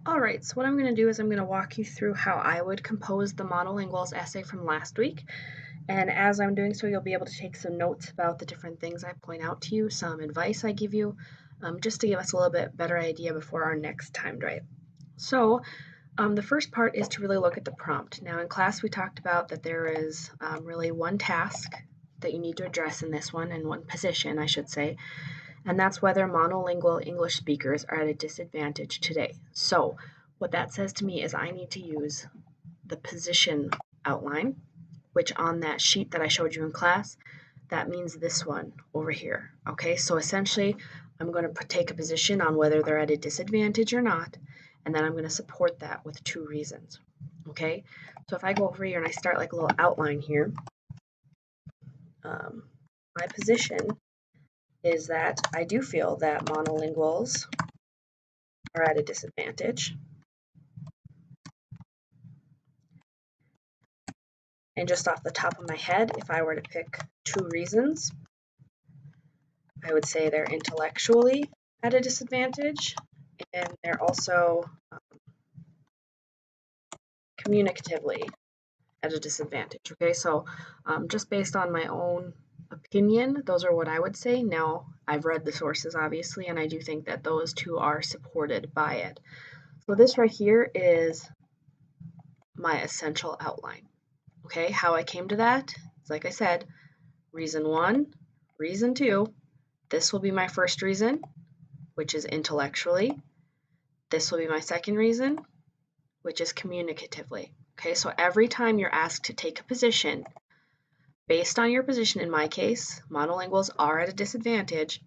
Alright, so what I'm going to do is I'm going to walk you through how I would compose the monolinguals essay from last week. And as I'm doing so, you'll be able to take some notes about the different things I point out to you, some advice I give you, just to give us a little bit better idea before our next timed write. So the first part is to really look at the prompt. Now in class we talked about that there is really one task that you need to address in this one, and one position I should say, and that's whether monolingual English speakers are at a disadvantage today. So what that says to me is I need to use the position outline, which on that sheet that I showed you in class, that means this one over here. Okay, so essentially I'm going to take a position on whether they're at a disadvantage or not, and then I'm going to support that with two reasons. Okay, so if I go over here and I start like a little outline here, my position is that I do feel that monolinguals are at a disadvantage. And just off the top of my head, if I were to pick two reasons, I would say they're intellectually at a disadvantage, and they're also communicatively at a disadvantage. Okay, so just based on my own opinion, those are what I would say. Now, I've read the sources, obviously, and I do think that those two are supported by it. So this right here is my essential outline. Okay, how I came to that is, like I said, reason one, reason two. This will be my first reason, which is intellectually. This will be my second reason, which is communicatively. Okay, so every time you're asked to take a position, based on your position, in my case, monolinguals are at a disadvantage,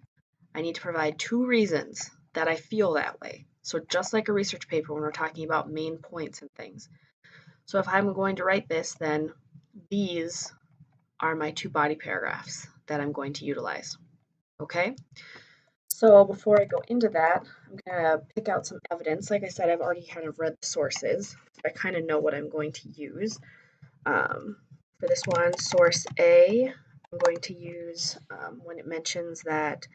I need to provide two reasons that I feel that way. So just like a research paper when we're talking about main points and things. So if I'm going to write this, then these are my two body paragraphs that I'm going to utilize. Okay? So before I go into that, I'm going to pick out some evidence. Like I said, I've already kind of read the sources, so I kind of know what I'm going to use. For this one, source A, I'm going to use when it mentions that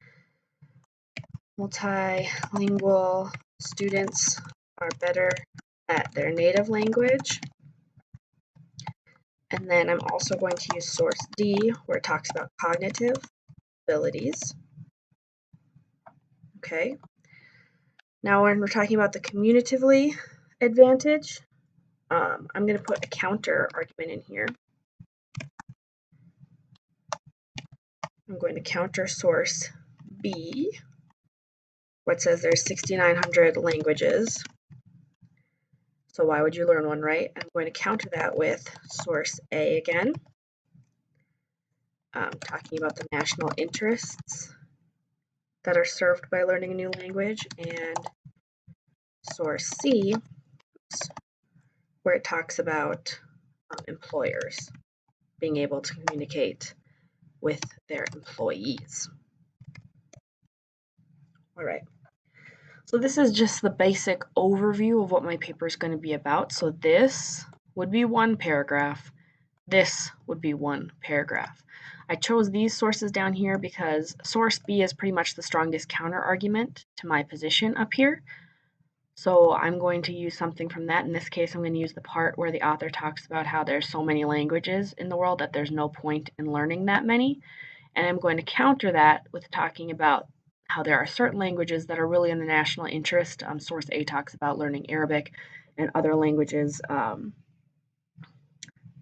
multilingual students are better at their native language. And then I'm also going to use source D, where it talks about cognitive abilities. Okay. Now when we're talking about the communicatively advantage, I'm going to put a counter argument in here. I'm going to counter source B, where it says there's 6,900 languages. So why would you learn one, right? I'm going to counter that with source A again, talking about the national interests that are served by learning a new language, and source C, where it talks about employers being able to communicate with their employees. All right. So this is just the basic overview of what my paper is going to be about. So this would be one paragraph. This would be one paragraph. I chose these sources down here because source B is pretty much the strongest counter argument to my position up here. So I'm going to use something from that. In this case, I'm going to use the part where the author talks about how there's so many languages in the world that there's no point in learning that many. And I'm going to counter that with talking about how there are certain languages that are really in the national interest. Source A talks about learning Arabic and other languages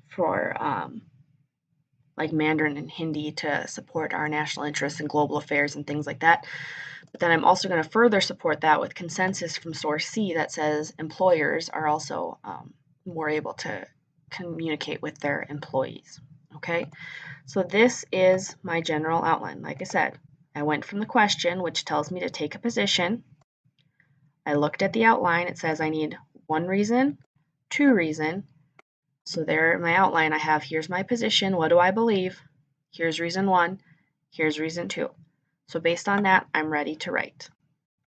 for like Mandarin and Hindi to support our national interests in global affairs and things like that. But then I'm also going to further support that with consensus from source C that says employers are also more able to communicate with their employees. Okay, so this is my general outline. Like I said, I went from the question, which tells me to take a position. I looked at the outline. It says I need one reason, two reason. So there in my outline, I have here's my position. What do I believe? Here's reason one. Here's reason two. So based on that, I'm ready to write.